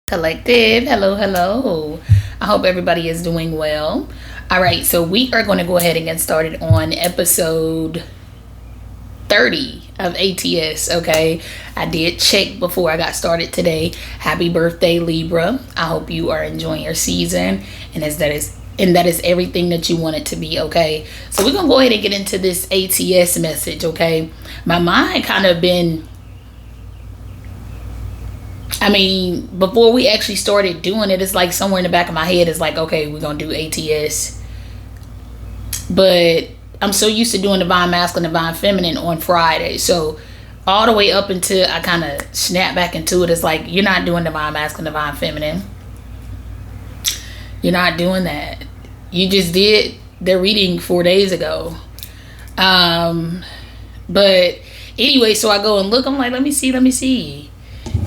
Collective. Hello. I hope everybody is doing well. All right, so we are going to go ahead and get started on episode 30 of ATS. Okay, I did check before I got started today. Happy birthday, Libra. I hope you are enjoying your season, and that is everything that you want it to be. Okay, so we're gonna go ahead and get into this ATS message. Okay, my mind kind of been, before we actually started doing it, it's like somewhere in the back of my head is like, okay, we're gonna do ATS. But I'm so used to doing Divine Masculine, Divine Feminine on Friday. So all the way up until I kind of snap back into it, it's like, you're not doing Divine Masculine, Divine Feminine. You're not doing that. You just did the reading 4 days ago. But anyway, so I go and look, I'm like, let me see.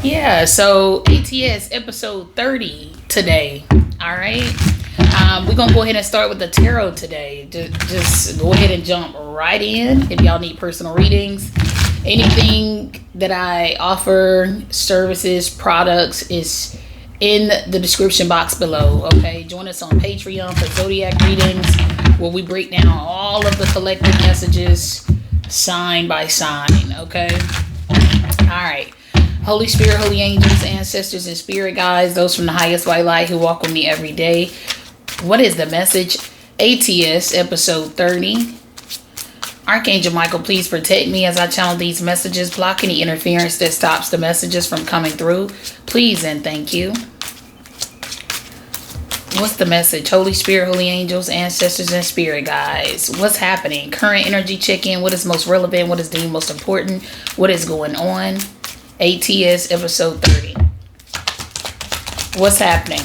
Yeah, so ATS episode 30 today. All right. We're going to go ahead and start with the tarot today. Just go ahead and jump right in. If y'all need personal readings, anything that I offer, services, products, is in the description box below. Okay. Join us on Patreon for Zodiac readings, where we break down all of the collective messages sign by sign. Okay. All right. Holy Spirit, holy angels, ancestors, and spirit guides, those from the highest white light who walk with me every day. What is the message? ATS episode 30. Archangel Michael, please protect me as I channel these messages. Block any interference that stops the messages from coming through. Please and thank you. What's the message? Holy Spirit, holy angels, ancestors, and spirit guides. What's happening? Current energy check-in. What is most relevant? What is deemed most important? What is going on? ATS episode 30. What's happening?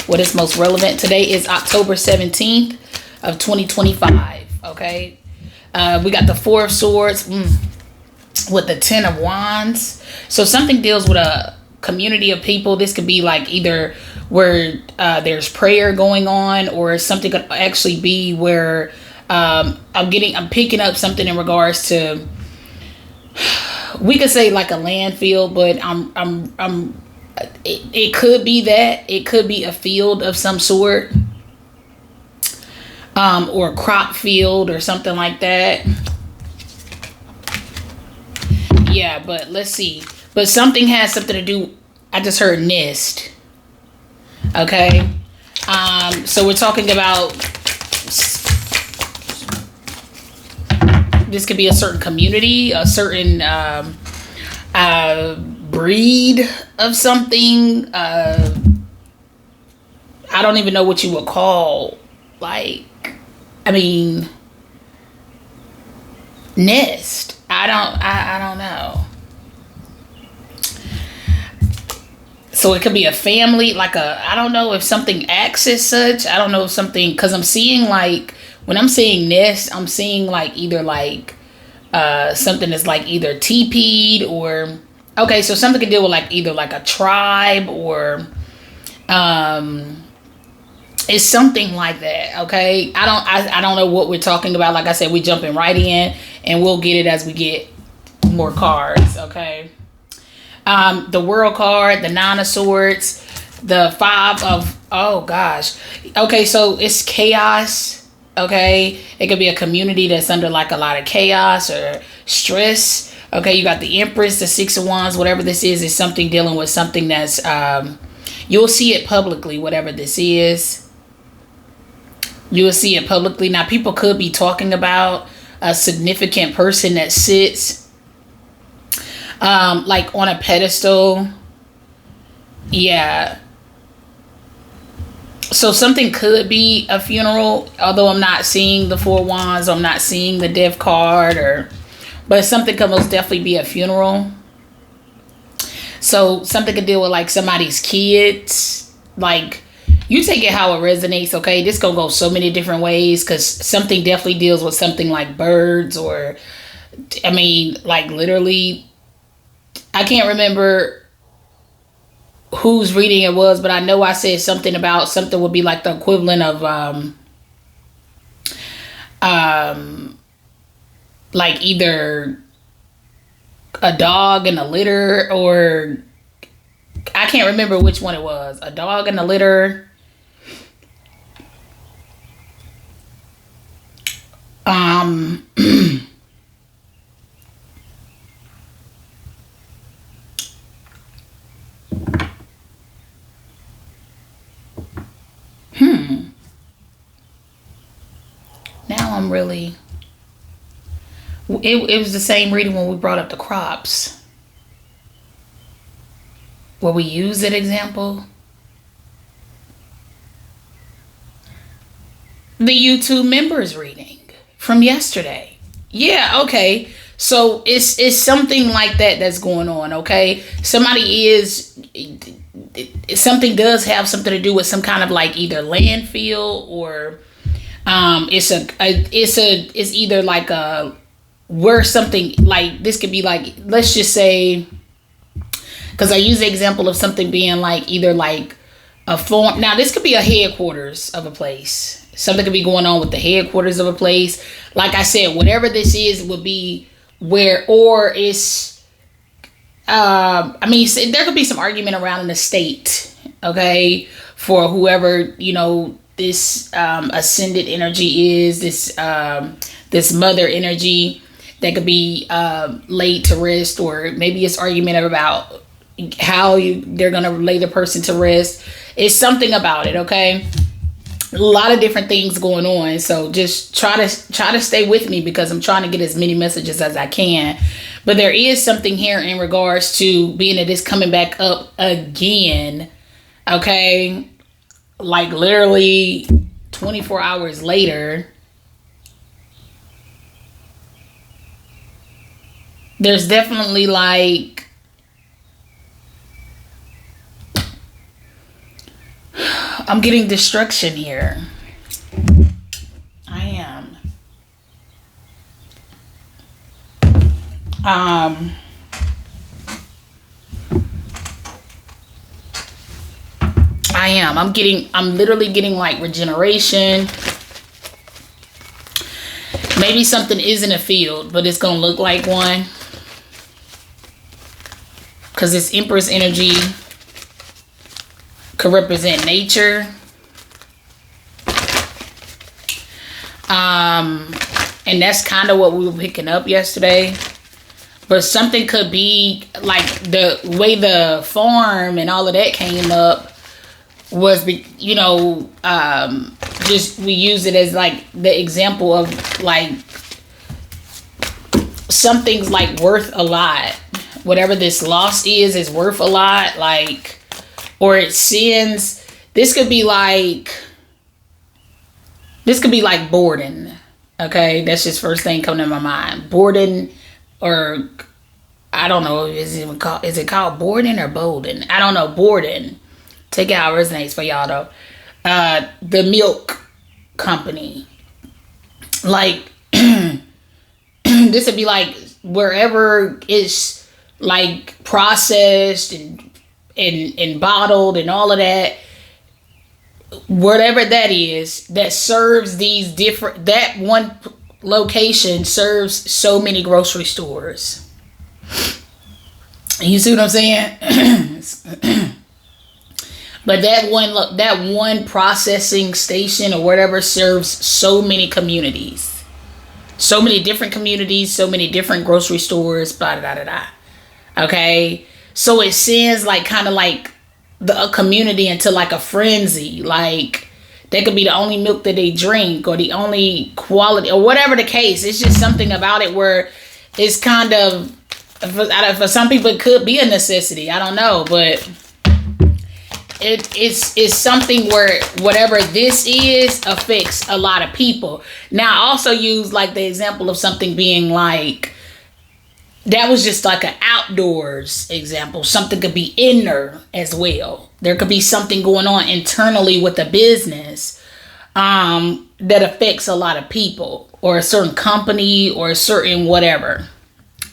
What is most relevant? Today is October 17th of 2025. Okay. We got the Four of Swords with the Ten of Wands. So something deals with a community of people. This could be like either where there's prayer going on, or something could actually be where I'm picking up something in regards to, we could say like a landfill, but it could be that. It could be a field of some sort, or a crop field or something like that. Yeah, but let's see. But something has something to do. I just heard nest. Okay. So we're talking about, this could be a certain community, a certain breed of something. I don't even know what you would call, nest. I don't know. So it could be a family, I don't know if something acts as such. I don't know if something, because I'm seeing when I'm saying nest, I'm seeing either something that's either teepeed or, okay, so something can deal with either a tribe or it's something like that. Okay, I don't know what we're talking about. Like I said, we jumping right in, and we'll get it as we get more cards. Okay. The World card, the Nine of Swords, the Five of, oh gosh. Okay, so it's chaos. Okay, it could be a community that's under a lot of chaos or stress. Okay, you got the Empress, the Six of Wands. Whatever this is something dealing with something that's you'll see it publicly. Whatever this is, you will see it publicly. Now, people could be talking about a significant person that sits on a pedestal. Yeah. So something could be a funeral, although I'm not seeing the Four Wands, I'm not seeing the Death card, but something could most definitely be a funeral. So something could deal with somebody's kids. You take it how it resonates. Okay, this gonna go so many different ways, because something definitely deals with something like birds, or literally, I can't remember whose reading it was, but I know I said something about something would be the equivalent of either a dog in a litter, or I can't remember which one it was. A dog in the litter. Now I'm really... It was the same reading when we brought up the crops. Where we use that example. The YouTube members reading from yesterday. Yeah, okay. So it's something like that that's going on, okay? Something does have something to do with some kind of like either landfill or it's either like a where something like this could be like, let's just say, because I use the example of something being like either like a form. Now this could be a headquarters of a place. Something could be going on with the headquarters of a place. Like I said, whatever this is would be where, or it's, I mean, there could be some argument around an estate, okay, for whoever, you know, this ascended energy is, this mother energy that could be laid to rest, or maybe it's argument about how they're going to lay the person to rest. It's something about it, okay? A lot of different things going on, so just try to stay with me because I'm trying to get as many messages as I can. But there is something here in regards to being that it's coming back up again, okay? Like literally 24 hours later, there's definitely like I'm getting destruction here. I am. I'm literally getting like regeneration. Maybe something isn't a field, but it's gonna look like one. Because this Empress energy could represent nature. And that's kind of what we were picking up yesterday. But something could be like the way the farm and all of that came up was, you know, just we use it as like the example of like something's like worth a lot. Whatever this loss is worth a lot. Like, or it sends, this could be like Borden. Okay, that's just first thing coming to my mind. Borden, or I don't know, is it called Borden or Bolden? I don't know, Borden. Take it how it resonates for y'all though. The milk company. Like this would be like wherever it's like processed and bottled and all of that, whatever that is, that serves these different, that one location serves so many grocery stores. You see what I'm saying? But that one processing station or whatever serves so many communities, so many different communities, so many different grocery stores, blah, da, da, da. Okay, so it sends like kind of like a community into like a frenzy. Like that could be the only milk that they drink or the only quality or whatever the case. It's just something about it where it's kind of, for some people it could be a necessity. I don't know, but it's something where whatever this is affects a lot of people. Now I also use like the example of something being like, that was just like an outdoors example. Something could be inner as well. There could be something going on internally with the business that affects a lot of people or a certain company or a certain whatever.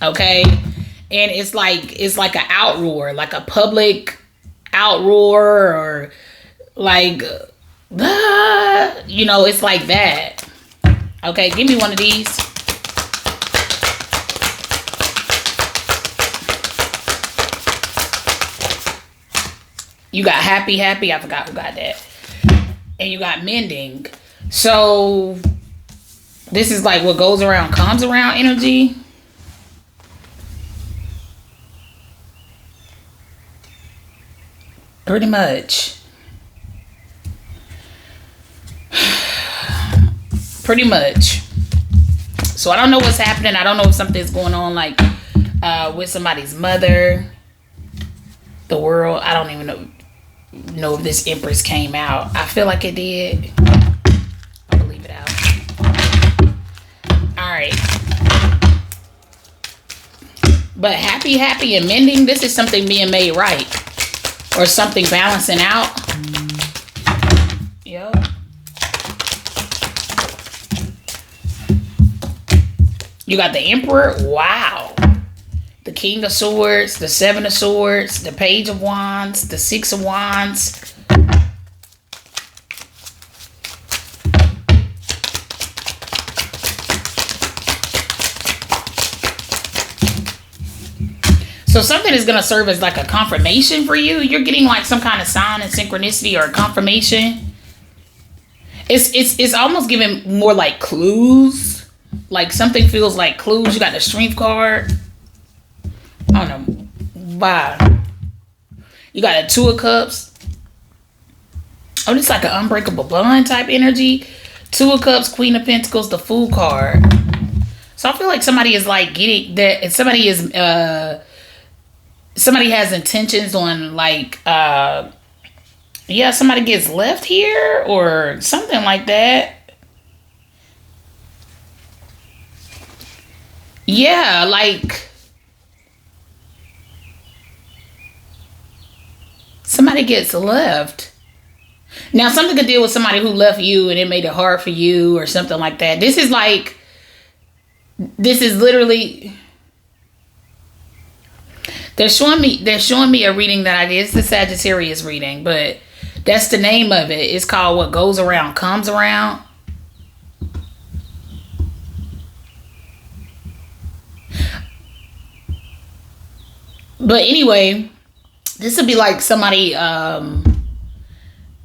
Okay. And it's like an outroar, like a public outroar, or like, you know, it's like that. Okay. Give me one of these. You got happy. I forgot who got that. And you got mending. So this is like what goes around comes around energy. Pretty much. Pretty much. So I don't know what's happening. I don't know if something's going on like with somebody's mother, the world. I don't even know if this Empress came out. I feel like it did. I'll leave it out. All right. But happy and mending. This is something being made right. Or something balancing out. Yep. You got the Emperor. Wow. The King of Swords. The Seven of Swords. The Page of Wands. The Six of Wands. So something is going to serve as like a confirmation for you. You're getting like some kind of sign and synchronicity or confirmation. It's almost giving more like clues. Like something feels like clues. You got the Strength card. I don't know. Wow. You got a Two of Cups. Oh, this is like an unbreakable bond type energy. Two of Cups, Queen of Pentacles, the Fool card. So I feel like somebody is like getting that. Somebody has intentions on like, yeah, somebody gets left here or something like that. Yeah, like somebody gets left. Now, something could deal with somebody who left you and it made it hard for you or something like that. This is literally... They're showing me a reading that I did. It's the Sagittarius reading, but that's the name of it. It's called What Goes Around Comes Around. But anyway, this would be like somebody,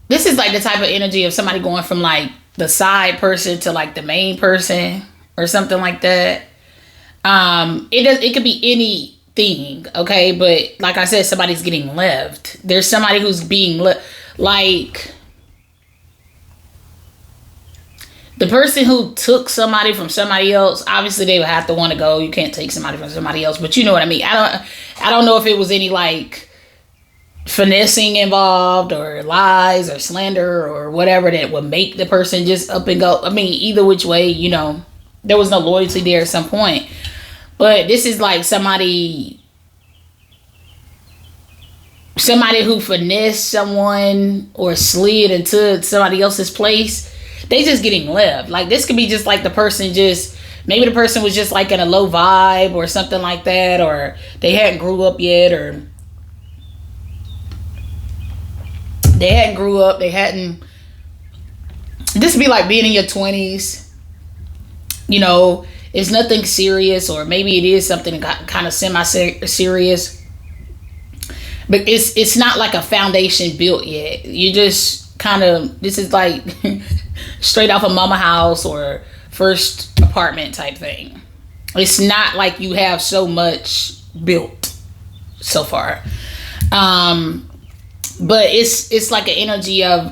this is like the type of energy of somebody going from like the side person to like the main person or something like that. It could be anything, okay? But like I said, somebody's getting left. There's somebody who's being like the person who took somebody from somebody else. Obviously, they would have to want to go. You can't take somebody from somebody else, but you know what I mean. I don't know if it was any like finessing involved or lies or slander or whatever that would make the person just up and go. I mean, either which way, you know, there was no loyalty there at some point. But this is like somebody who finessed someone or slid into somebody else's place. They just getting left. Like this could be just like the person maybe the person was just like in a low vibe or something like that, or they hadn't grew up yet, or this would be like being in your 20s, you know. It's nothing serious, or maybe it is something kind of semi-serious, but it's not like a foundation built yet. You just kind of, this is like straight off a mama house or first apartment type thing. It's not like you have so much built so far, but it's like an energy of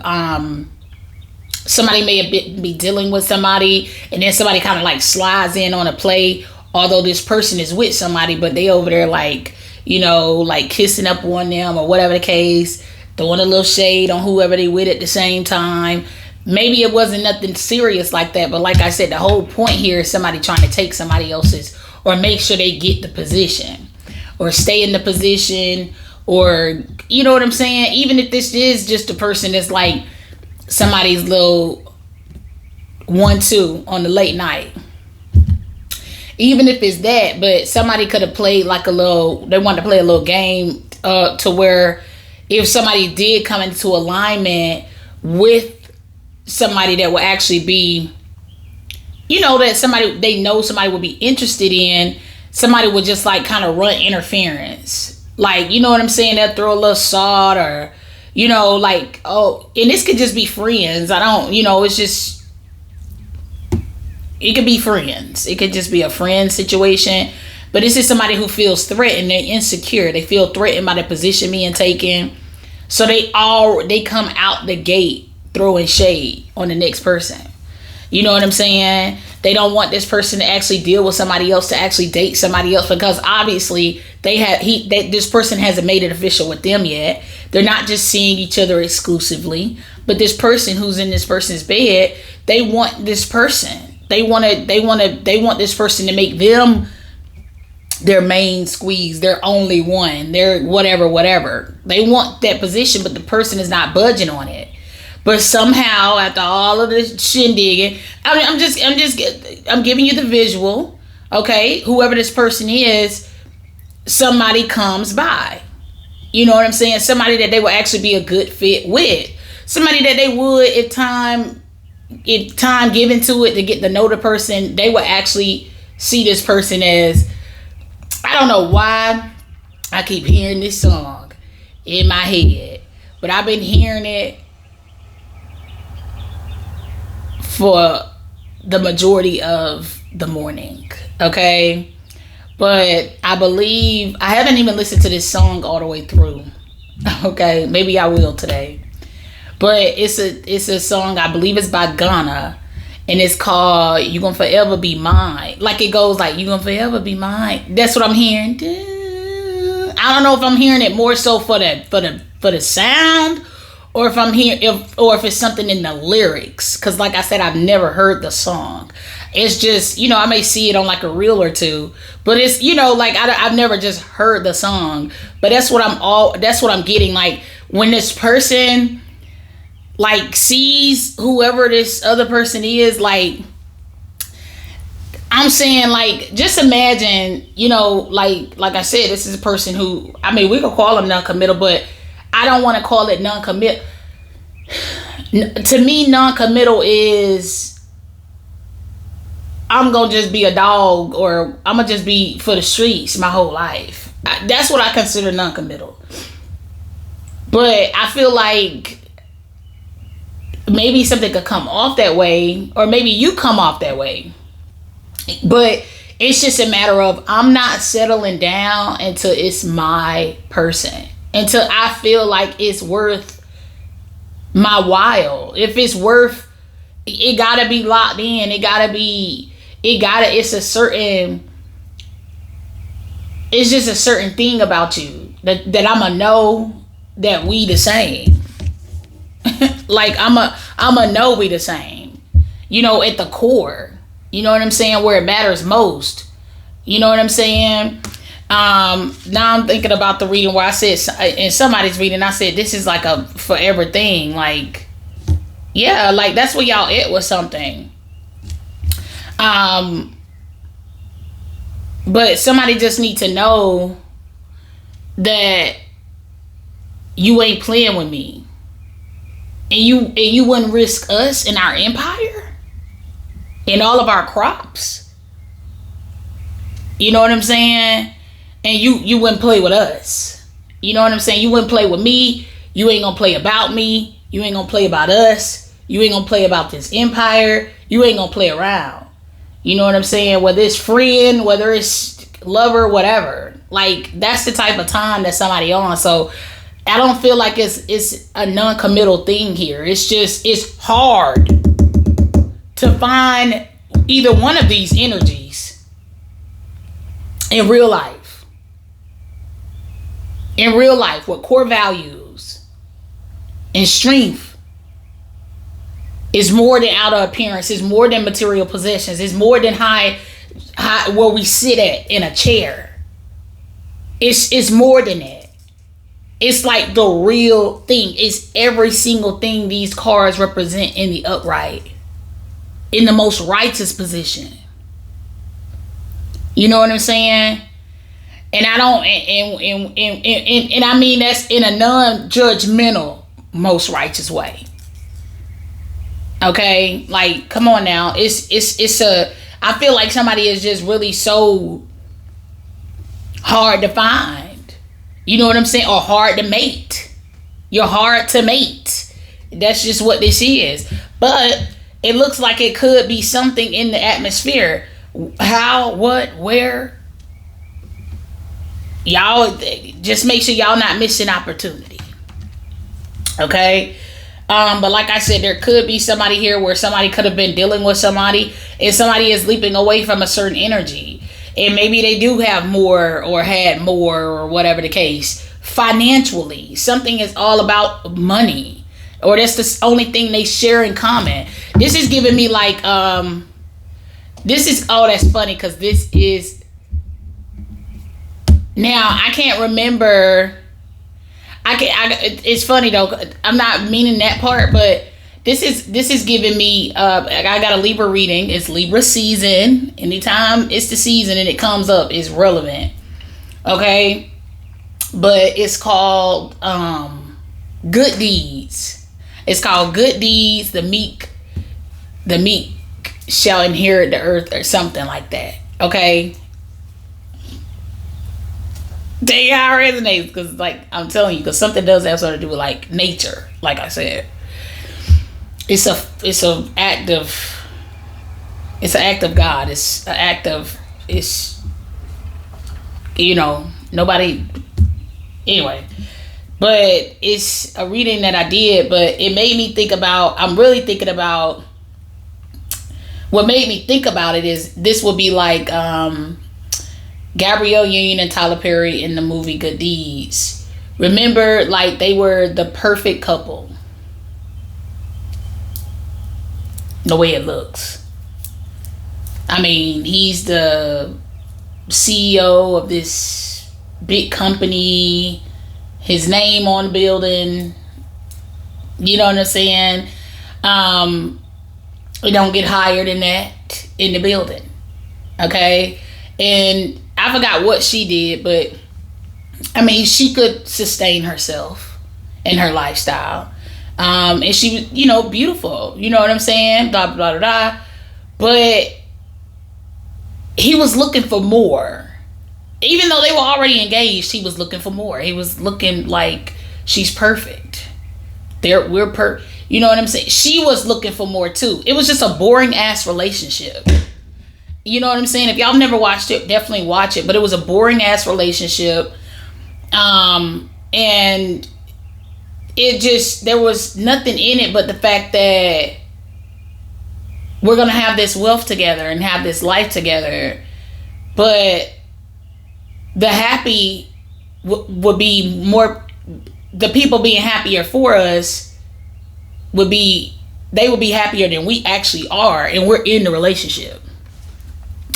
somebody may be dealing with somebody, and then somebody kind of like slides in on a play, although this person is with somebody, but they over there like, you know, like kissing up on them or whatever the case, throwing a little shade on whoever they with at the same time. Maybe it wasn't nothing serious like that, but like I said, the whole point here is somebody trying to take somebody else's, or make sure they get the position or stay in the position, or you know what I'm saying? Even if this is just a person that's like somebody's little 1-2 on the late night. Even if it's that, but somebody could have played like they wanted to play a little game to where if somebody did come into alignment with somebody that will actually be, you know, that they know somebody would be interested in, somebody would just like kind of run interference. Like, you know what I'm saying? They'll throw a little salt or, You know, like, oh, and this could just be friends. I don't, you know, it's just, it could be friends. It could just be a friend situation. But this is somebody who feels threatened. They're insecure. They feel threatened by the position being taken. So they come out the gate throwing shade on the next person. You know what I'm saying? They don't want this person to actually deal with somebody else, to actually date somebody else, because obviously this person hasn't made it official with them yet. They're not just seeing each other exclusively, but this person who's in this person's bed, they want this person. They want this person to make them their main squeeze, their only one, their whatever. They want that position, but the person is not budging on it. But somehow, after all of this shindigging, I'm giving you the visual, okay? Whoever this person is, somebody comes by. You know what I'm saying? Somebody that they will actually be a good fit with. Somebody that they would, if time given to it to get to know the person, they would actually see this person as, I don't know why I keep hearing this song in my head, but I've been hearing it for the majority of the morning, okay? But I believe, I haven't even listened to this song all the way through, okay? Maybe I will today. But it's a song, I believe it's by Ghana, and it's called You Gonna Forever Be Mine. Like it goes like, you gonna forever be mine. That's what I'm hearing. I don't know if I'm hearing it more so for the sound, or if I'm hearing if it's something in the lyrics. Cause like I said, I've never heard the song. It's just, you know, I may see it on like a reel or two, but it's, you know, like I've never just heard the song. But that's what I'm getting. Like when this person like sees whoever this other person is, like I'm saying, like, just imagine, you know, like I said, this is a person who, I mean, we could call them non-committal, but I don't want to call it non-commit. To me, non-committal is, I'm going to just be a dog, or I'm going to just be for the streets my whole life. That's what I consider non-committal. But I feel like maybe something could come off that way, or maybe you come off that way. But it's just a matter of, I'm not settling down until it's my person, until I feel like it's worth my while. If it's worth, it gotta be locked in. It's just a certain thing about you that I'ma know that we the same. Like I'ma know we the same, you know, at the core. You know what I'm saying? Where it matters most. You know what I'm saying? Now I'm thinking about the reading where I said, in somebody's reading, I said, this is like a forever thing. Like, yeah, like that's where y'all at with something. But somebody just need to know that you ain't playing with me. And you wouldn't risk us and our empire and all of our crops. You know what I'm saying? And you wouldn't play with us. You know what I'm saying? You wouldn't play with me. You ain't gonna play about me. You ain't gonna play about us. You ain't gonna play about this empire. You ain't gonna play around. You know what I'm saying? Whether it's friend, whether it's lover, whatever. Like, that's the type of time that somebody on. So I don't feel like it's a non-committal thing here. It's just, it's hard to find either one of these energies in real life. In real life, with core values and strength is more than outer appearance. It's more than material possessions. It's more than high where we sit at in a chair. It's more than that. It's like the real thing. It's every single thing these cards represent in the upright, in the most righteous position. You know what I'm saying? And I don't, and I mean that's in a non-judgmental, most righteous way. Okay, like, come on now. I feel like somebody is just really so hard to find. You know what I'm saying? Or hard to mate. You're hard to mate. That's just what this is. But it looks like it could be something in the atmosphere. How, what, where? Y'all just make sure y'all not missing opportunity. Okay? But like I said, there could be somebody here where somebody could have been dealing with somebody and somebody is leaping away from a certain energy. And maybe they do have more or had more or whatever the case. Financially, something is all about money. Or that's the only thing they share in common. This is giving me like, this is, oh, that's funny because this is, now I can't remember. It's funny though. I'm not meaning that part, but this is giving me. I got a Libra reading. It's Libra season. Anytime it's the season and it comes up, it's relevant. Okay, but it's called Good Deeds. It's called Good Deeds. The meek shall inherit the earth, or something like that. Okay. They how it resonates, because like I'm telling you, because something does have something to do with like nature. Like I said, it's an act of God. It's an act of, it's, you know, nobody, anyway. But it's a reading that I did, but it made me think about, I'm really thinking about, what made me think about it is this would be like Gabrielle Union and Tyler Perry in the movie Good Deeds. Remember, like, they were the perfect couple. The way it looks. I mean, he's the CEO of this big company. His name on the building. You know what I'm saying? We don't get higher than that in the building. Okay? And I forgot what she did, but I mean, she could sustain herself in her lifestyle. And she was, you know, beautiful. You know what I'm saying? Blah, blah, blah, blah. But he was looking for more. Even though they were already engaged, he was looking for more. He was looking like, she's perfect. You know what I'm saying? She was looking for more too. It was just a boring ass relationship. You know what I'm saying? If y'all never watched it, definitely watch it. But it was a boring ass relationship. And it just, there was nothing in it but the fact that we're going to have this wealth together and have this life together. But the happy would be more, the people being happier for us would be, they would be happier than we actually are. And we're in the relationship.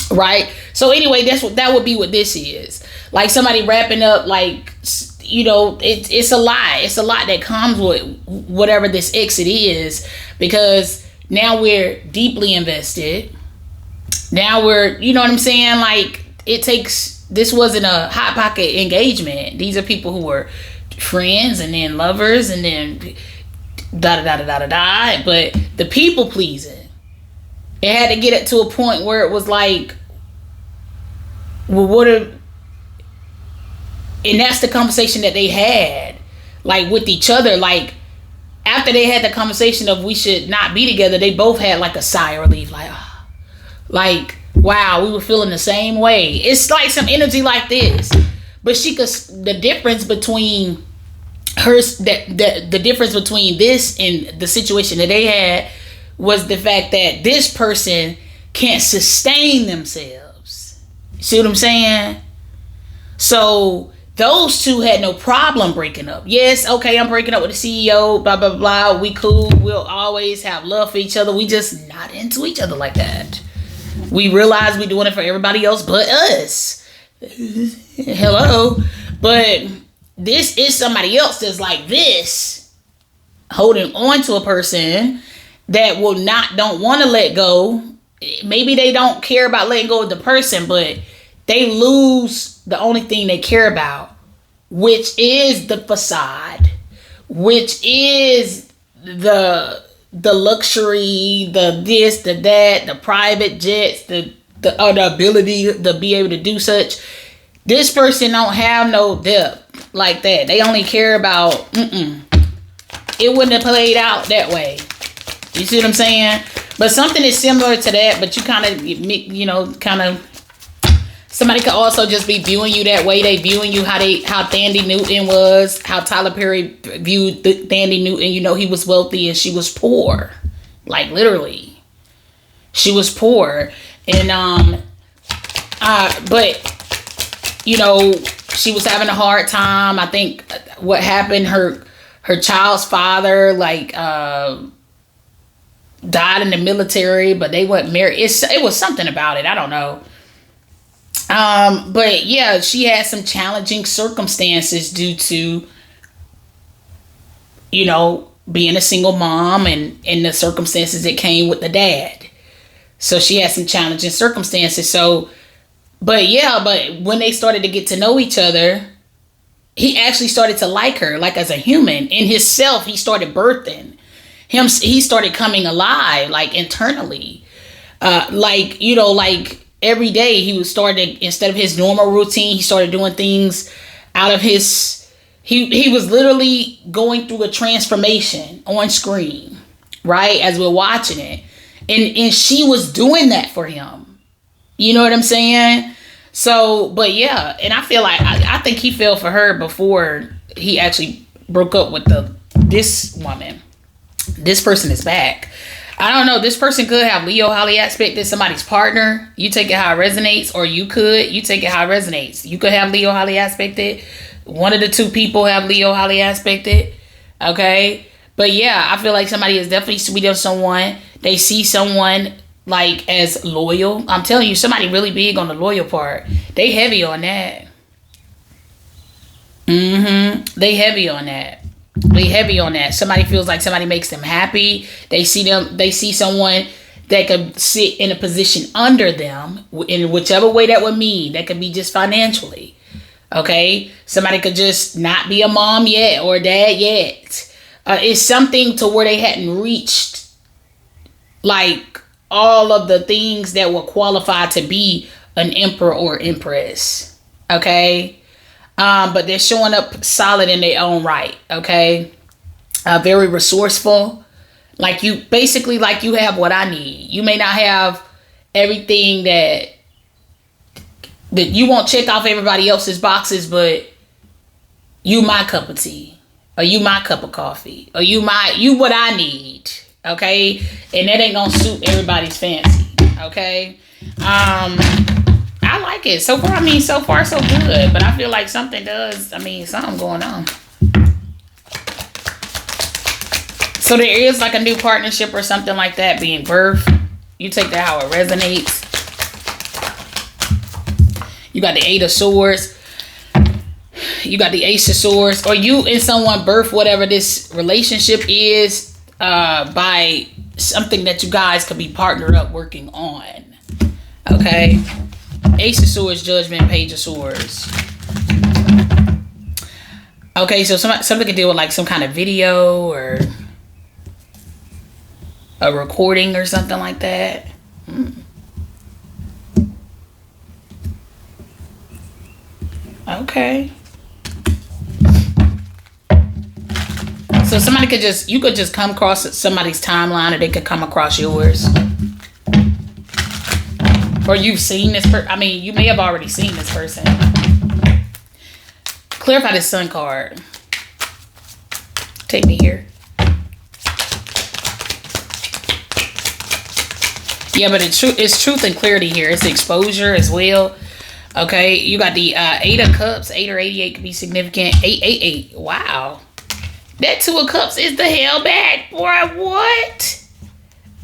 Right? So anyway, that would be what this is. Like somebody wrapping up, like, you know, it's a lot. It's a lot that comes with whatever this exit is, because now we're deeply invested. Now we're, you know what I'm saying? Like, it takes, this wasn't a hot pocket engagement. These are people who were friends and then lovers and then da da da da da da. But the people pleasing, it had to get it to a point where it was like, well, what if, and that's the conversation that they had, like, with each other. Like, after they had the conversation of we should not be together, they both had like a sigh of relief, like, oh, like, wow, we were feeling the same way. It's like some energy like this. But she could, the difference between hers, the difference between this and the situation that they had was the fact that this person can't sustain themselves. See what I'm saying? So those two had no problem breaking up. Yes, okay, I'm breaking up with the CEO, blah, blah, blah. We cool. We'll always have love for each other. We just not into each other like that. We realize we're doing it for everybody else but us. Hello. But this is somebody else that's like this, holding on to a person that don't want to let go. Maybe they don't care about letting go of the person, but they lose the only thing they care about, which is the facade, which is the luxury, the this, the that, the private jets, the ability to be able to do such. This person don't have no depth like that. They only care about it wouldn't have played out that way. You see what I'm saying? But something is similar to that, but you kind of, you know, kind of, somebody could also just be viewing you that way. They viewing you how Thandie Newton was, how Tyler Perry viewed Thandie Newton. You know, he was wealthy and she was poor. Like, literally. She was poor. And, but, you know, she was having a hard time. I think what happened, her child's father, like, died in the military, but they weren't married. It was something about it. I don't know. But yeah, she had some challenging circumstances due to, you know, being a single mom and the circumstances that came with the dad. So she had some challenging circumstances. So, but when they started to get to know each other, he actually started to like her, like as a human. In himself, he started birthing. He started coming alive, like internally. Like, you know, like every day he was starting, instead of his normal routine, he started doing things out of his, he was literally going through a transformation on screen, right? As we're watching it. And she was doing that for him. You know what I'm saying? So, but yeah, and I feel like, I think he fell for her before he actually broke up with this woman. This person is back. I don't know. This person could have Leo highly aspected, somebody's partner. You take it how it resonates, or you take it how it resonates. You could have Leo highly aspected. One of the two people have Leo highly aspected. Okay. But yeah, I feel like somebody is definitely sweet of someone. They see someone like as loyal. I'm telling you, somebody really big on the loyal part. They heavy on that. They heavy on that. They heavy on that. Somebody feels like somebody makes them happy. They see someone that could sit in a position under them in whichever way that would mean. That could be just financially. Okay? Somebody could just not be a mom yet or a dad yet. It's something to where they hadn't reached like all of the things that were qualified to be an emperor or empress. Okay? But they're showing up solid in their own right. Okay. Very resourceful. Like you have what I need. You may not have everything that you won't check off everybody else's boxes, but you my cup of tea, or you my cup of coffee, or you what I need. Okay. And that ain't gonna suit everybody's fancy. Okay. I like it. So far so good. But I feel like something going on. So there is like a new partnership or something like that being birthed. You take that how it resonates. You got the Eight of Swords. You got the Ace of Swords. Or you and someone birth whatever this relationship is by something that you guys could be partnered up working on. Okay. Ace of Swords, Judgment, Page of Swords. Okay, so something could deal with like some kind of video or a recording or something like that. Okay. So you could just come across somebody's timeline, or they could come across yours. Or you've seen this person. You may have already seen this person. Clarify this Sun card. Take me here. Yeah, but it's truth and clarity here. It's exposure as well. Okay, you got the 8 of Cups. 8 or 88 could be significant. 888. Wow. That 2 of Cups is the hell back, boy. What?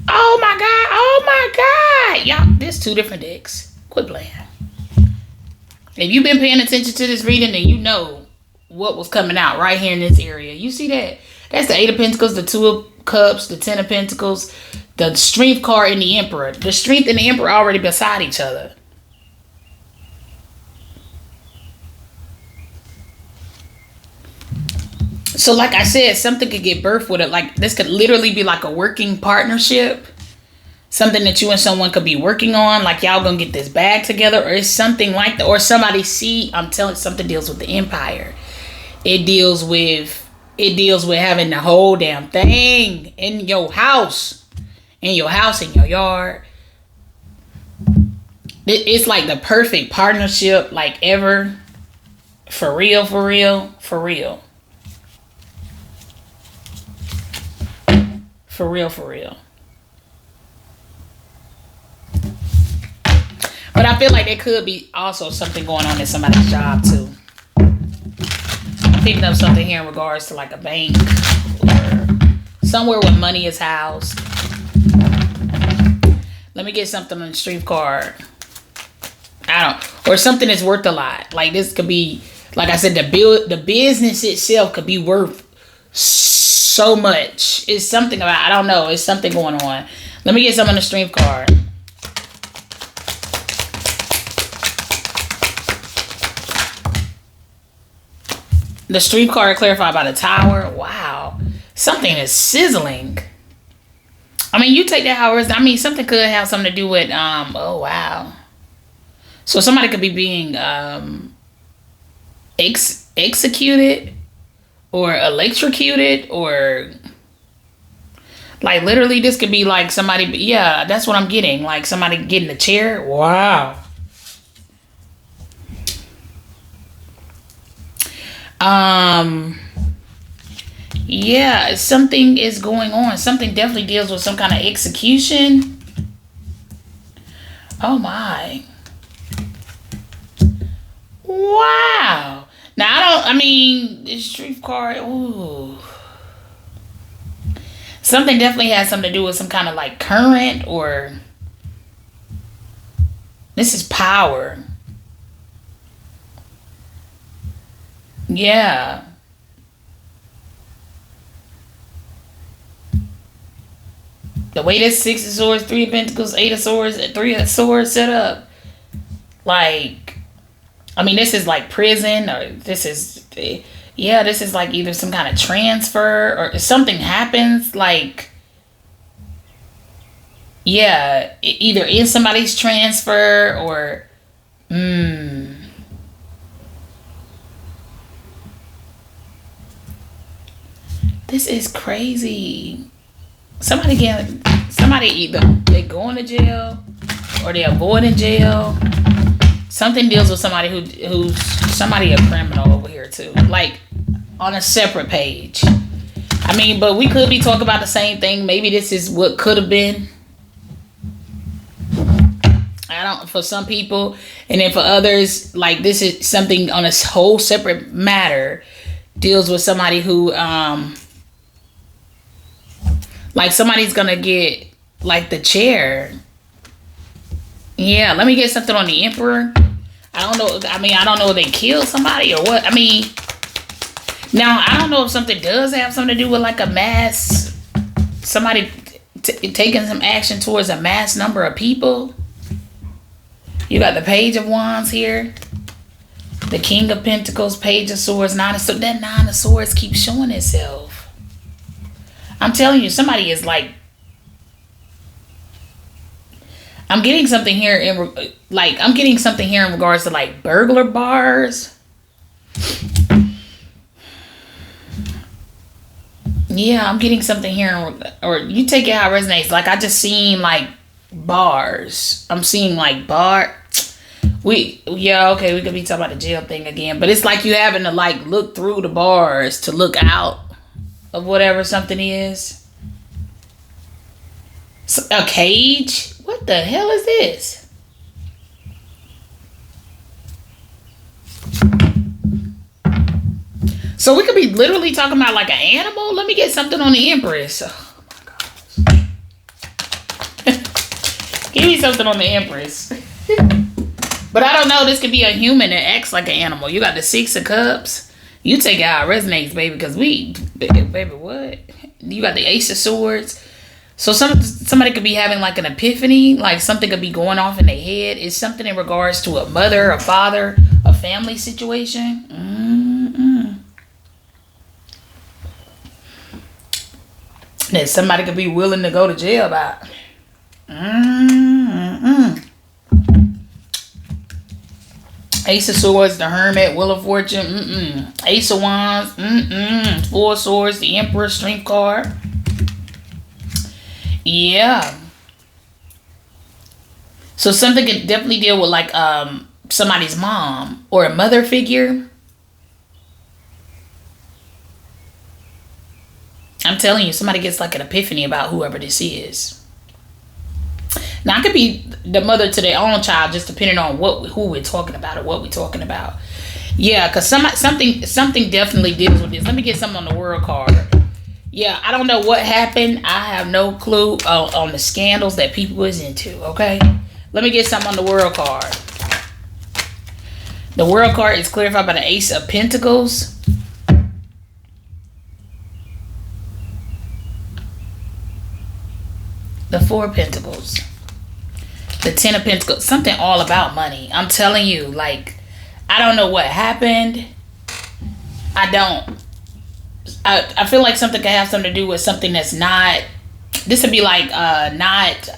Oh my God. Oh my God. Y'all, there's 2 different decks. Quit playing. If you've been paying attention to this reading, then you know what was coming out right here in this area. You see that? That's the 8 of Pentacles, the 2 of Cups, the 10 of Pentacles, the Strength card, and the Emperor. The Strength and the Emperor are already beside each other. So like I said, something could get birthed with it. Like this could literally be like a working partnership. Something that you and someone could be working on. Like y'all gonna get this bag together, or it's something like that. Or somebody I'm telling you, something deals with the Empire. It deals with It deals with having the whole damn thing in your house. In your house, in your yard. It's like the perfect partnership, like ever. For real, for real, for real. For real, for real. But I feel like there could be also something going on in somebody's job too. I'm picking up something here in regards to like a bank or somewhere where money is housed. Let me get something on the street card. Or something that's worth a lot. Like this could be, like I said, the business itself could be worth so much. It's something about, I don't know, it's something going on. Let me get some on the street card. The street card clarified by the tower. Wow. Something is sizzling. I mean, you take that however. I mean, something could have something to do with, oh, wow. So somebody could be being executed or electrocuted or like literally this could be like somebody. Yeah, that's what I'm getting. Like somebody getting a chair. Wow. Yeah, something is going on. Something definitely deals with some kind of execution. Oh my. Wow. Now I mean, this street card, ooh. Something definitely has something to do with some kind of like current or this is power. Yeah. The way this 6 of Swords, 3 of Pentacles, 8 of Swords, and 3 of Swords set up. Like, I mean, this is like prison or this is, yeah, this is like either some kind of transfer or something happens like, yeah, either in somebody's transfer or, This is crazy. Somebody either they going to jail or they avoiding jail. Something deals with somebody who's somebody a criminal over here too. Like on a separate page. I mean, but we could be talking about the same thing. Maybe this is what could have been. For some people, and then for others, like this is something on a whole separate matter. Deals with somebody who like somebody's gonna get like the chair. Yeah, let me get something on the Emperor. I don't know. I mean, I don't know if they killed somebody or what. I mean, now I don't know if something does have something to do with like a mass, somebody taking some action towards a mass number of people. You got the Page of Wands here, the King of Pentacles, Page of Swords, Nine of Swords. That Nine of Swords keeps showing itself. I'm telling you, somebody is like, I'm getting something here in regards to like burglar bars. Yeah, I'm getting something here, or you take it how it resonates. Like I just seen like bars. I'm seeing like bar. We could be talking about the jail thing again, but it's like you having to like look through the bars to look out of whatever something is. A cage? What the hell is this? So we could be literally talking about like an animal. Let me get something on the Empress. Oh my gosh. Give me something on the Empress. But I don't know. This could be a human that acts like an animal. You got the Six of Cups. You take it how it resonates, baby. Because baby, what? You got the Ace of Swords. So somebody could be having like an epiphany. Like something could be going off in their head. It's something in regards to a mother, a father, a family situation. That somebody could be willing to go to jail about. Ace of Swords, the Hermit, Wheel of Fortune, Ace of Wands, Four of Swords, the Emperor, Strength card. Yeah. So something can definitely deal with like somebody's mom or a mother figure. I'm telling you, somebody gets like an epiphany about whoever this is. Now, it could be the mother to their own child, just depending on who we're talking about or what we're talking about. Yeah, because something definitely deals with this. Let me get something on the World card. Yeah, I don't know what happened. I have no clue on the scandals that people was into, okay? Let me get something on the World card. The World card is clarified by the Ace of Pentacles. The Four of Pentacles. The Ten of Pentacles. Something all about money. I'm telling you, like, I don't know what happened. I feel like something could have something to do with something that's not. This would be like Nest.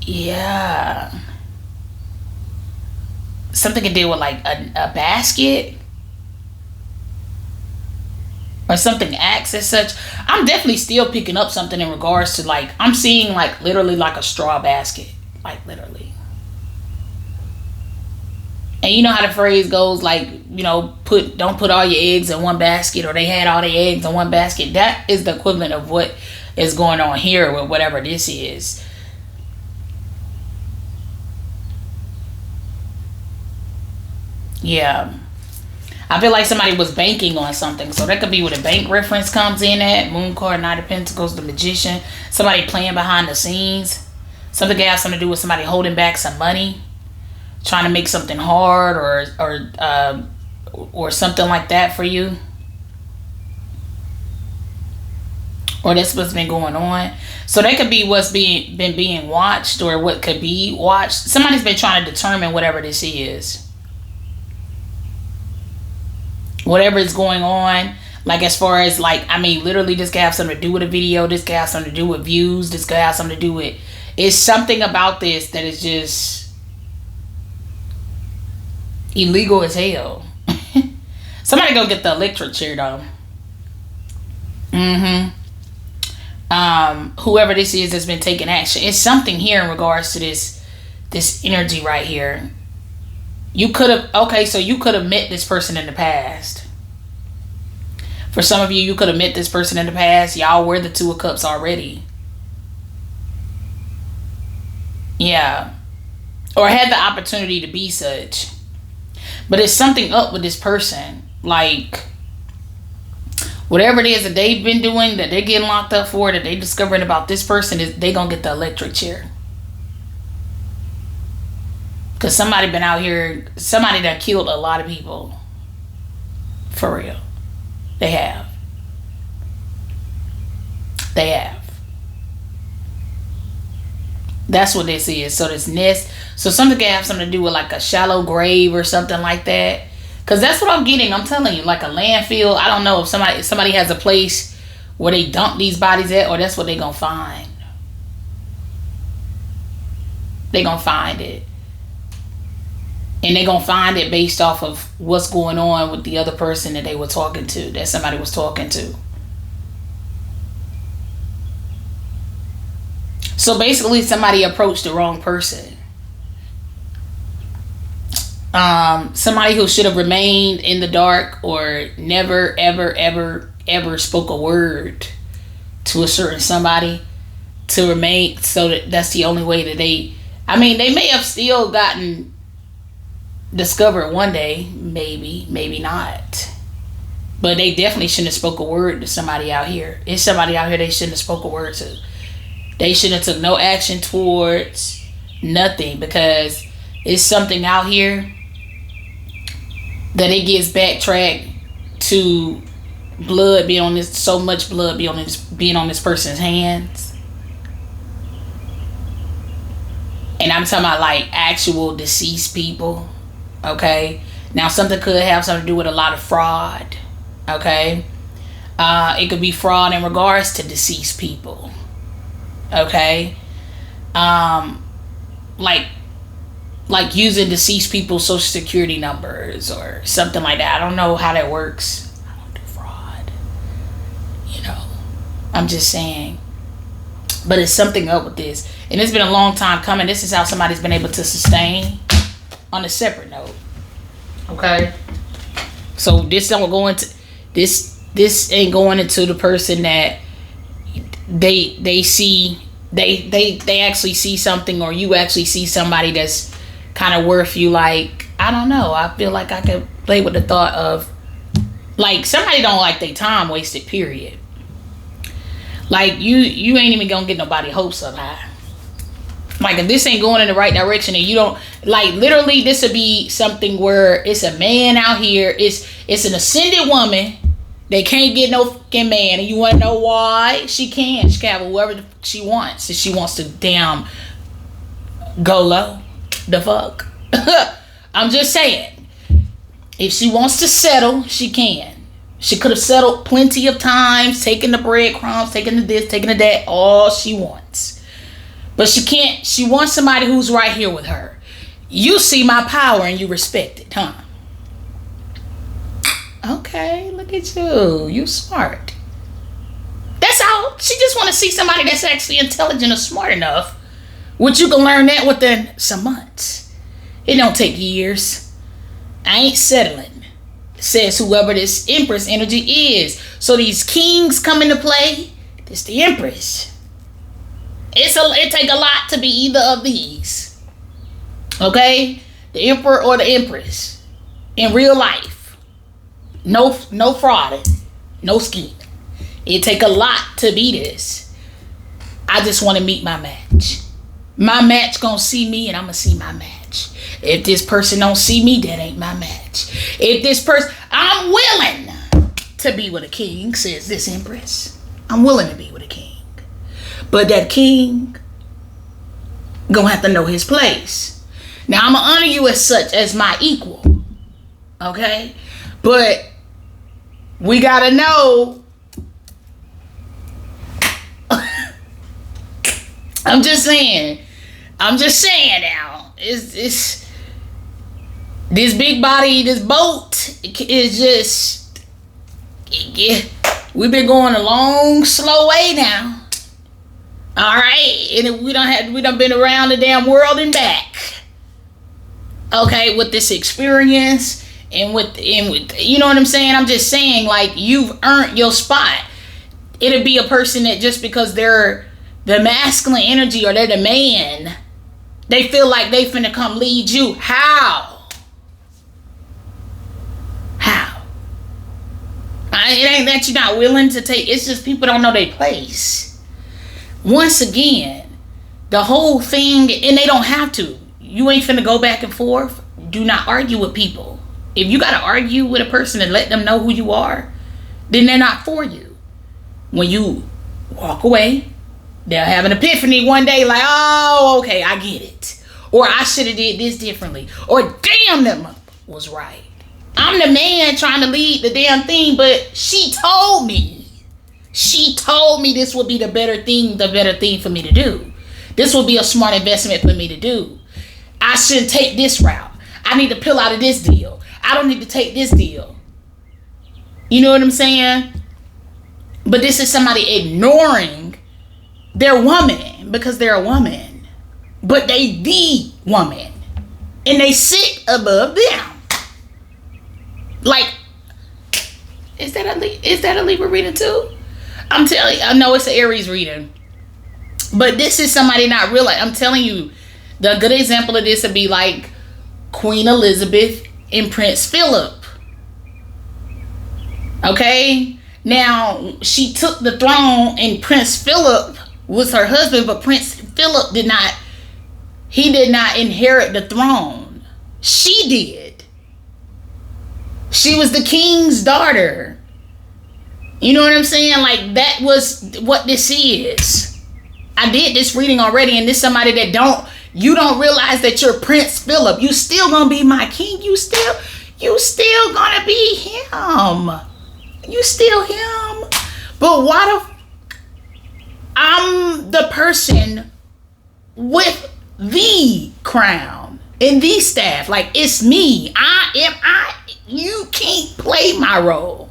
Yeah. Something can deal with like a basket. Or something acts as such. I'm definitely still picking up something in regards to like, I'm seeing like literally like a straw basket. Like literally. And you know how the phrase goes, like, you know, don't put all your eggs in one basket, or they had all their eggs in one basket. That is the equivalent of what is going on here with whatever this is. Yeah. I feel like somebody was banking on something. So that could be where the bank reference comes in at. Moon card, Knight of Pentacles, the Magician. Somebody playing behind the scenes. Something could have something to do with somebody holding back some money. Trying to make something hard or something like that for you. Or that's what's been going on. So that could be what's been being watched, or what could be watched. Somebody's been trying to determine whatever this is. Whatever is going on, like as far as like, I mean, literally this could have something to do with a video. This could have something to do with views. This could have something to do with, it's something about this that is just illegal as hell. Somebody go get the electric chair though. Whoever this is that's been taking action. It's something here in regards to this energy right here. You could have, okay, so you could have met this person in the past. For some of you, you could have met this person in the past. Y'all were the Two of Cups already. Yeah. Or had the opportunity to be such. But it's something up with this person. Like, whatever it is that they've been doing, that they're getting locked up for, that they discovering about this person, is they gonna get the electric chair. Because somebody been out here, somebody that killed a lot of people. For real. They have. They have. That's what this is. So this nest. So something can have something to do with like a shallow grave or something like that. Because that's what I'm getting. I'm telling you. Like a landfill. I don't know if somebody has a place where they dump these bodies at, or that's what they're going to find. They're going to find it. And they're going to find it based off of what's going on with the other person that they were talking to, that somebody was talking to. So basically, somebody approached the wrong person. Somebody who should have remained in the dark, or never, ever, ever, ever spoke a word to a certain somebody to remain. So that's the only way that they may have still gotten discovered one day, maybe not, but they definitely shouldn't have spoke a word to somebody out here. It's somebody out here they shouldn't have spoke a word to. They shouldn't have took no action towards nothing, because it's something out here that it gets backtracked to blood being on this, so much blood being on this person's hands. And I'm talking about like actual deceased people. Okay. Now something could have something to do with a lot of fraud. Okay. It could be fraud in regards to deceased people. Okay. like using deceased people's social security numbers or something like that. I don't know how that works. I don't do fraud. You know, I'm just saying. But it's something up with this. And it's been a long time coming. This is how somebody's been able to sustain on a separate note. Okay? So this don't go into this ain't going into the person that they see they actually see something, or you actually see somebody that's kind of worth you. Like, I don't know. I feel like I could play with the thought of, like, somebody don't like their time wasted, period. Like, you ain't even gonna get nobody hopes up high. Like, if this ain't going in the right direction and you don't, like, literally this would be something where it's a man out here, it's an ascended woman. They can't get no fucking man, and you want to know why? She can have whoever she wants. If she wants to damn go low, the fuck. I'm just saying, if she wants to settle, she can. She could have settled plenty of times, taking the breadcrumbs, taking the this, taking the that, all she wants. But she can't. She wants somebody who's right here with her. You see my power and you respect it, huh? Okay, look at you. You smart. That's all. She just want to see somebody that's actually intelligent or smart enough. Which you can learn that within some months. It don't take years. I ain't settling. Says whoever this Empress energy is. So these kings come into play. This the Empress. It take a lot to be either of these. Okay? The Emperor or the Empress. In real life. No frauding. No scheming. It take a lot to be this. I just want to meet my match. My match gonna see me and I'm gonna see my match. If this person don't see me, that ain't my match. If this person, I'm willing to be with a king, says this Empress. I'm willing to be with a king. But that king gonna have to know his place. Now I'm gonna honor you as such, as my equal. Okay? But we gotta know. I'm just saying now. It's this big body, this boat is just, yeah, we've been going a long, slow way now. All right, and we done been around the damn world and back. Okay, with this experience and with you know what I'm saying? I'm just saying, like, you've earned your spot. It'll be a person that just because they're the masculine energy or they're the man, they feel like they finna come lead you. How? It ain't that you're not willing to take. It's just people don't know their place. Once again, the whole thing, and they don't have to. You ain't finna go back and forth. Do not argue with people. If you gotta argue with a person and let them know who you are, then they're not for you. When you walk away, they'll have an epiphany one day, like, oh, okay, I get it. Or I should have did this differently. Or damn, that mother was right. I'm the man trying to lead the damn thing, but she told me. She told me this would be the better thing for me to do. This would be a smart investment for me to do. I shouldn't take this route. I need to peel out of this deal. I don't need to take this deal. You know what I'm saying? But this is somebody ignoring their woman because they're a woman. But they the woman. And they sit above them. Like, is that a Libra reading too? I'm telling you, I know it's an Aries reading. But this is somebody not realizing. I'm telling you, the good example of this would be like Queen Elizabeth and Prince Philip. Okay? Now, she took the throne and Prince Philip was her husband, but Prince Philip did not inherit the throne. She did. She was the king's daughter. You know what I'm saying? Like, that was what this is. I did this reading already, and this somebody that you don't realize that you're Prince Philip. You still gonna be my king. You still gonna be him. You still him. But what if I'm the person with the crown and the staff. Like, it's me. You can't play my role.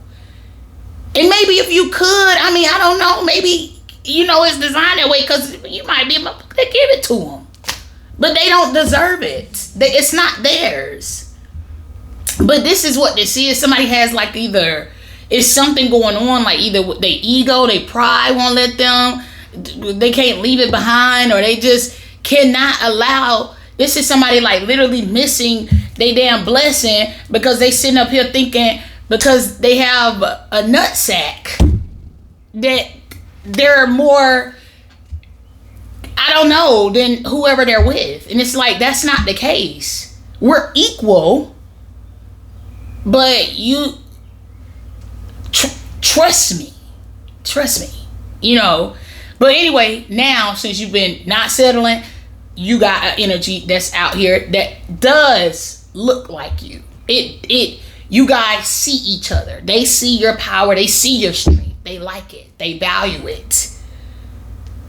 And maybe if you could, I don't know, maybe, it's designed that way because you might be able to give it to them. But they don't deserve it. It's not theirs. But this is what this is. Somebody has like either, it's something going on, like either their ego, their pride won't let them, they can't leave it behind, or they just cannot allow. This is somebody like literally missing their damn blessing because they sitting up here thinking because they have a nutsack that they're more, I don't know, than whoever they're with. And it's like, that's not the case. We're equal, but you trust me. But anyway, now since you've been not settling, you got an energy that's out here that does look like you. You guys see each other. They see your power. They see your strength. They like it. They value it.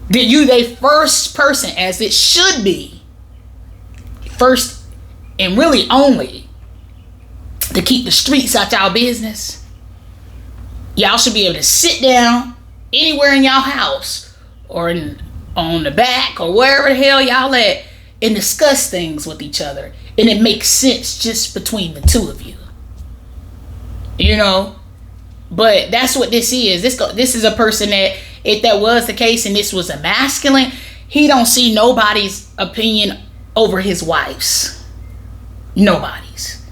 They first person, as it should be. First and really only to keep the streets out y'all business. Y'all should be able to sit down anywhere in y'all house or on the back or wherever the hell y'all at and discuss things with each other. And it makes sense just between the two of you. But that's what this is. This is a person that, if that was the case and this was a masculine, he don't see nobody's opinion over his wife's. Nobody's.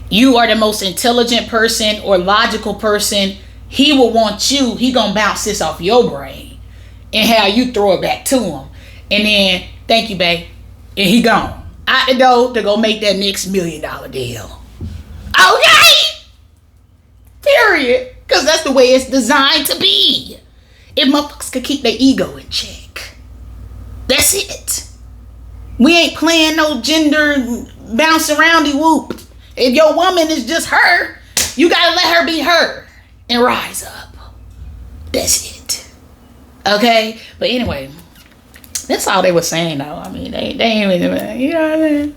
You are the most intelligent person or logical person. He will want you. He gonna bounce this off your brain and how you throw it back to him. And then, thank you, babe. And he gone out the door to go make that next $1 million deal. Okay? Period. Because that's the way it's designed to be. If motherfuckers could keep their ego in check. That's it. We ain't playing no gender bounce aroundy whoop. If your woman is just her, you gotta let her be her and rise up. That's it. Okay? But anyway, that's all they were saying though. They ain't even, you know what I mean?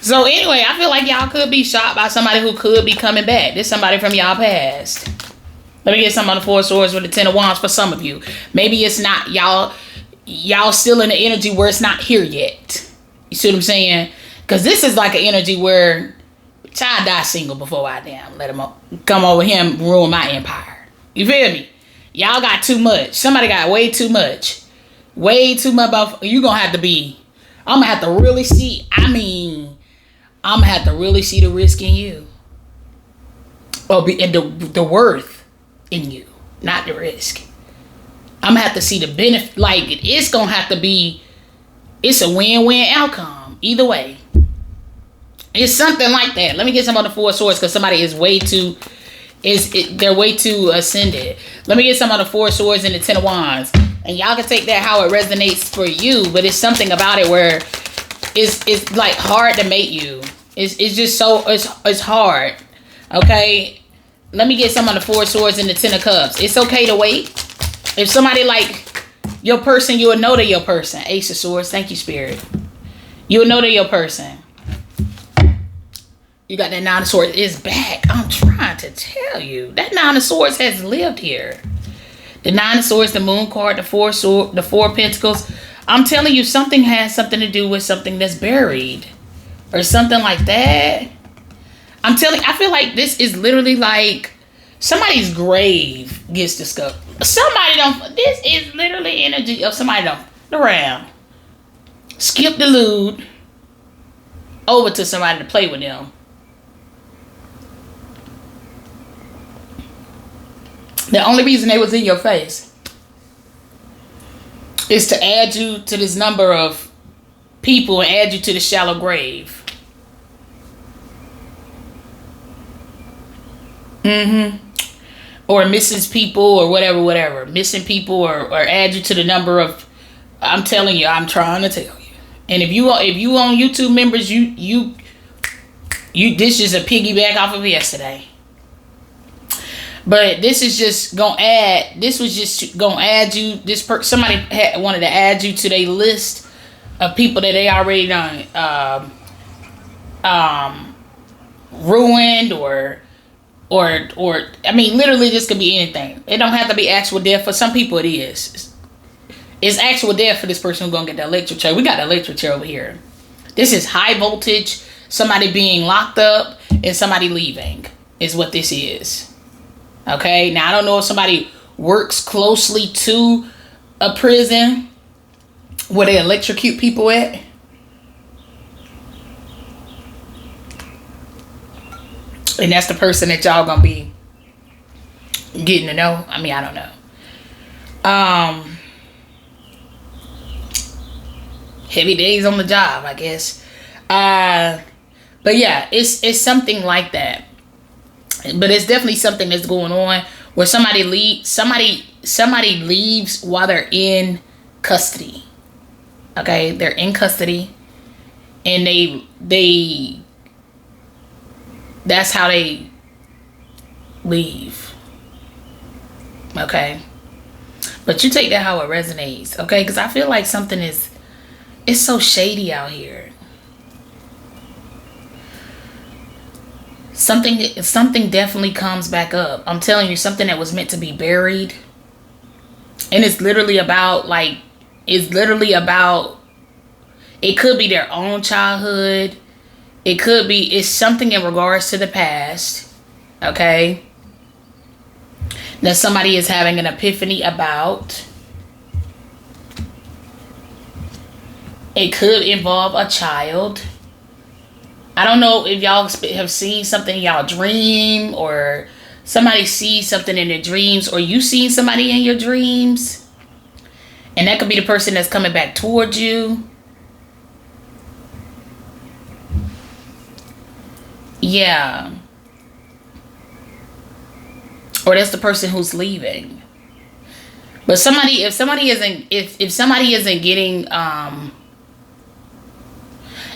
So anyway, I feel like y'all could be shocked by somebody who could be coming back. This somebody from y'all past. Let me get some on the Four of Swords with the Ten of Wands for some of you. Maybe it's not y'all still in the energy where it's not here yet. You see what I'm saying? Because this is like an energy where child die single before I damn let him come over here and ruin my empire. You feel me? Y'all got too much. Somebody got way too much. Way too much. I'm gonna have to really see. I'm gonna have to really see the risk in you, and the worth in you, not the risk. I'm gonna have to see the benefit. Like, it's gonna have to be. It's a win-win outcome either way. It's something like that. Let me get some of the Four of Swords because somebody is way too. They're way too ascended. Let me get some of the Four of Swords and the Ten of Wands. And y'all can take that how it resonates for you, but it's something about it where it's like hard to mate you. It's just so it's hard. Okay, let me get some of the Four of Swords and the Ten of Cups. It's okay to wait. If somebody like your person, you will know they're your person. Ace of Swords. Thank you, Spirit. You will know they're your person. You got that Nine of Swords. It's back. I'm trying to tell you that Nine of Swords has lived here. The Nine of Swords, the Moon card, the Four of Pentacles. I'm telling you, something has something to do with something that's buried. Or something like that. I feel like this is literally like somebody's grave gets discovered. This is literally energy of somebody don't around. Skip the lewd over to somebody to play with them. The only reason they was in your face is to add you to this number of people and add you to the shallow grave. Or misses people or whatever. Missing people or add you to the number of, I'm telling you, I'm trying to tell you. And if you on YouTube members, you this is a piggyback off of yesterday. But this is just gonna add. This was just gonna add you. Somebody wanted to add you to their list of people that they already done ruined, or I mean, literally this could be anything. It don't have to be actual death. For some people it is. It's actual death for this person who's gonna get the electric chair. We got the electric chair over here. This is high voltage, somebody being locked up and somebody leaving is what this is. Okay, now I don't know if somebody works closely to a prison where they electrocute people at. And that's the person that y'all gonna be getting to know. I mean, I don't know. Heavy days on the job, I guess. But yeah, it's something like that. But it's definitely something that's going on where somebody leaves while they're in custody. Okay, they're in custody, and they that's how they leave. Okay, but you take that how it resonates. Okay, because I feel like it's so shady out here. Something definitely comes back up. I'm telling you, something that was meant to be buried. And it's literally about, it could be their own childhood. It's something in regards to the past. Okay? That somebody is having an epiphany about. It could involve a child. I don't know if y'all have seen something in y'all dream, or somebody sees something in their dreams, or you seen somebody in your dreams. And that could be the person that's coming back towards you. Yeah. Or that's the person who's leaving. But if somebody isn't getting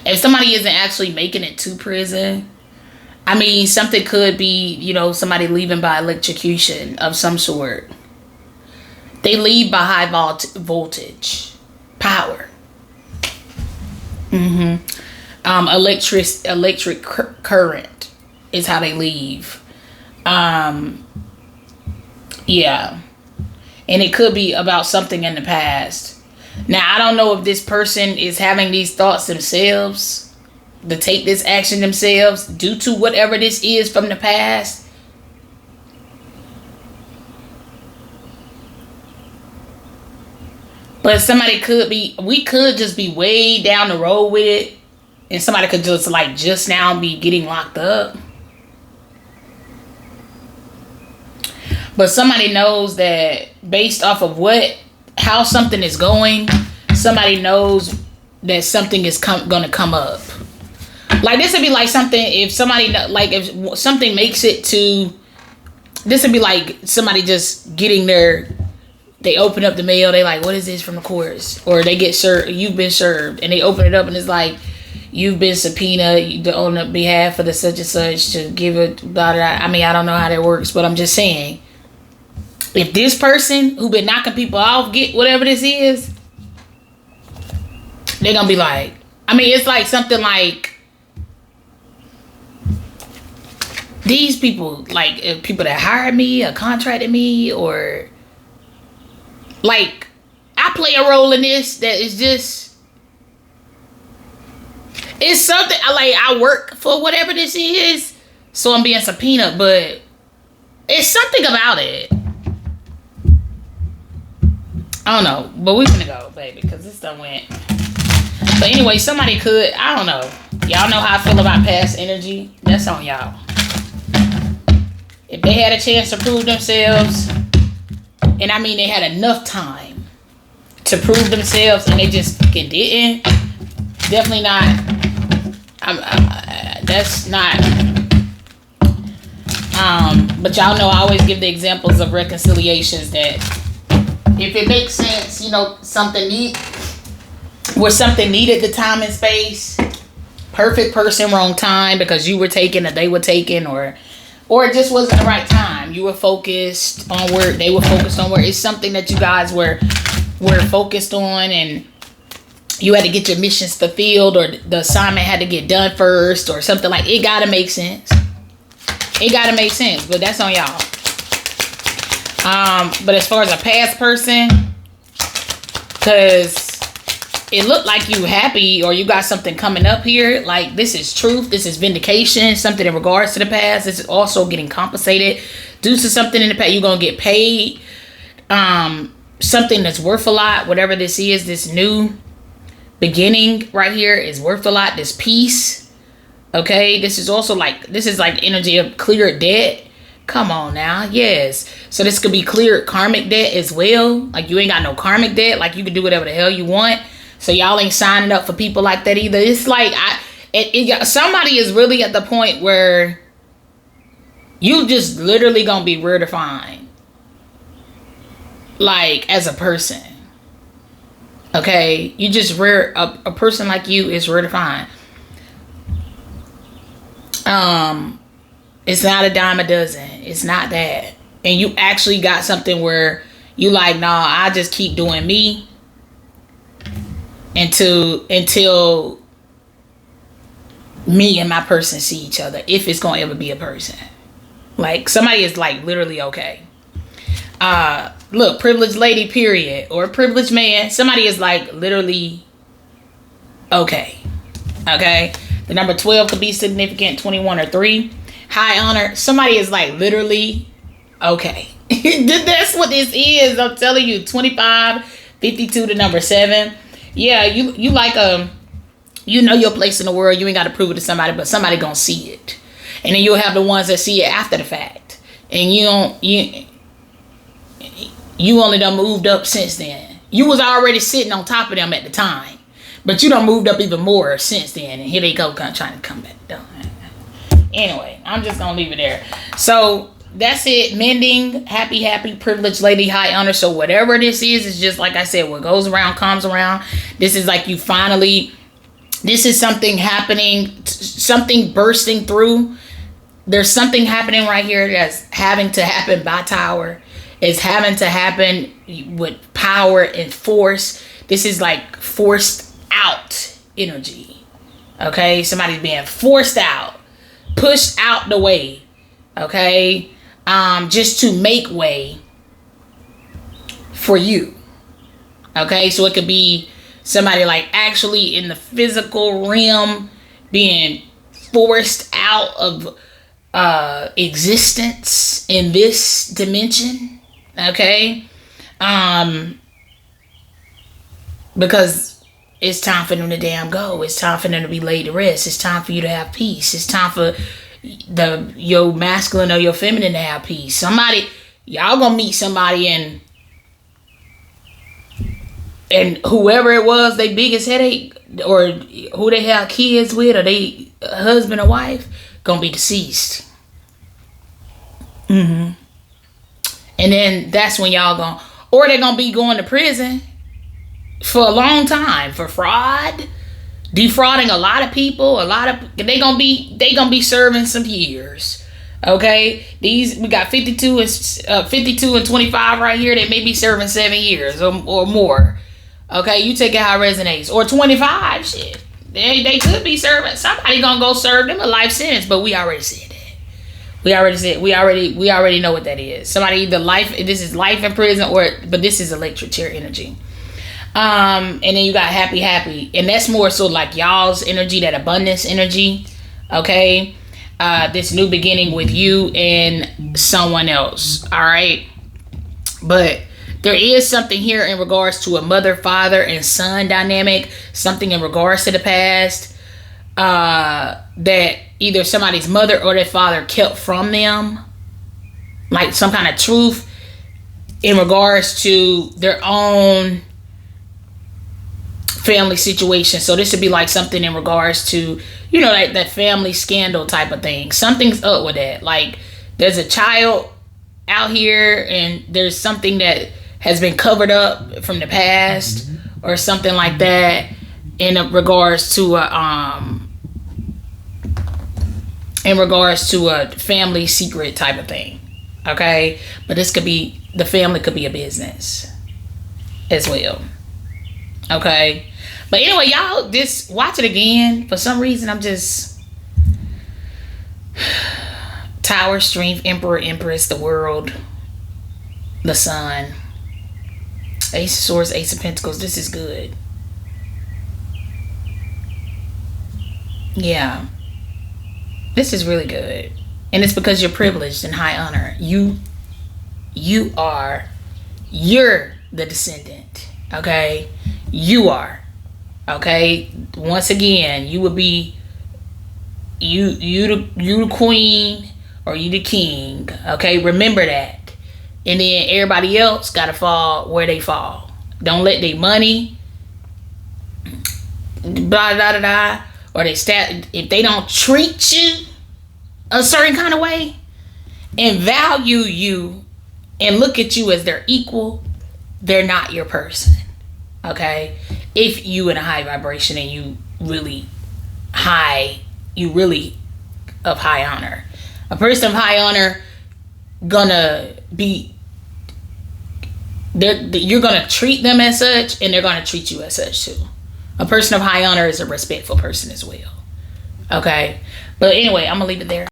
if somebody isn't actually making it to prison, I mean, something could be, somebody leaving by electrocution of some sort. They leave by high voltage power. Electric current is how they leave. Yeah. And it could be about something in the past. Now, I don't know if this person is having these thoughts themselves, to take this action themselves due to whatever this is from the past. But we could just be way down the road with it, and somebody could just now be getting locked up. But somebody knows that based off of how something is going, somebody knows that something is going to come up. Like, this would be like something, if something makes it to, this would be like somebody just getting they open up the mail, they like, what is this from the courts? Or they get served, you've been served, and they open it up and it's like, you've been subpoenaed on the behalf of the such and such to give it, blah, blah. I mean, I don't know how that works, but I'm just saying, if this person who been knocking people off get whatever this is, they're gonna be like, I mean, it's like something like these people, like people that hired me or contracted me, or like I play a role in this that is just, it's something I work for whatever this is, so I'm being subpoenaed, but it's something about it. I don't know, but we're gonna go, baby, because this done went. But anyway, somebody could, I don't know. Y'all know how I feel about past energy. That's on y'all. If they had a chance to prove themselves, and I mean they had enough time to prove themselves, and they just fucking didn't, definitely not. That's not. But y'all know I always give the examples of reconciliations that, if it makes sense, something needed the time and space. Perfect person, wrong time, because you were taken or they were taken, or it just wasn't the right time. You were focused on work, they were focused on work. It's something that you guys were focused on, and you had to get your missions fulfilled, or the assignment had to get done first, or something like it. Gotta make sense. It gotta make sense, but that's on y'all. But as far as a past person, because it looked like you happy or you got something coming up here. Like, this is truth. This is vindication. Something in regards to the past. This is also getting compensated due to something in the past. You're going to get paid. Something that's worth a lot. Whatever this is, this new beginning right here is worth a lot. This peace. Okay. This is also like, this is like energy of cleared debt. Come on now. Yes. So this could be cleared karmic debt as well. Like, you ain't got no karmic debt. Like, you can do whatever the hell you want. So y'all ain't signing up for people like that either. It's like, somebody is really at the point where you just literally gonna be rare to find. Like, as a person. Okay? You just rare, a person like you is rare to find. It's not a dime a dozen. It's not that. And you actually got something where you like, nah, I just keep doing me. Until me and my person see each other, if it's gonna ever be a person. Like, somebody is like literally okay. Look, privileged lady, period, or privileged man. Somebody is like literally okay. Okay. The number 12 could be significant. 21 or 3. High honor. Somebody is like literally okay. That's what this is. I'm telling you. 25, 52 to number 7. Yeah, you like you know your place in the world. You ain't got to prove it to somebody, but somebody gonna see it, and then you'll have the ones that see it after the fact, and you only done moved up since then. You was already sitting on top of them at the time, but you done moved up even more since then, and here they go trying to come back down. Anyway, I'm just gonna leave it there. So that's it. Mending, happy, privileged lady, high honor. So whatever this is just like I said, what goes around comes around. This is like you finally, this is something happening, something bursting through. There's something happening right here that's having to happen by Tower. It's having to happen with power and force. This is like forced out energy. Okay, somebody's being forced out, pushed out the way. Okay. Just to make way for you. Okay, so it could be somebody like actually in the physical realm being forced out of existence in this dimension. Okay, because it's time for them to damn go. It's time for them to be laid to rest. It's time for you to have peace. It's time for your masculine or your feminine to have peace. Somebody, y'all gonna meet somebody and whoever it was, they biggest headache, or who they have kids with, or they husband or wife, gonna be deceased. And then that's when y'all gonna, or they're gonna be going to prison for a long time for fraud. Defrauding a lot of people, they gonna be serving some years. Okay, we got 52 and 25 right here. They may be serving 7 years or more. Okay, you take it how it resonates, or 25. Shit, they could be serving. Somebody gonna go serve them a life sentence, but we already said that. We already know what that is. Somebody either life. This is life in prison, but this is electric chair energy. And then you got happy, and that's more so like y'all's energy, that abundance energy. Okay, this new beginning with you and someone else. All right, but there is something here in regards to a mother, father, and son dynamic. Something in regards to the past that either somebody's mother or their father kept from them, like some kind of truth in regards to their own family situation. So this would be like something in regards to, you know, like that family scandal type of thing. Something's up with that. Like, there's a child out here and there's something that has been covered up from the past or something like that in regards to a family secret type of thing. Okay, but this could be, the family could be a business as well. Okay. But anyway, y'all just watch it again. For some reason, I'm just Tower, Strength, Emperor, Empress, the World, the Sun, Ace of Swords, Ace of Pentacles. This is good. Yeah. This is really good. And it's because you're privileged and high honor. You're the descendant. Okay? You are. Okay? Once again, you would be you the queen or you the king. Okay? Remember that. And then everybody else gotta fall where they fall. Don't let their money blah da da da, or if they don't treat you a certain kind of way and value you and look at you as their equal, they're not your person. Okay? If you in a high vibration and you really of high honor. A person of high honor gonna be, you're gonna treat them as such, and they're gonna treat you as such too. A person of high honor is a respectful person as well. Okay? But anyway, I'm gonna leave it there.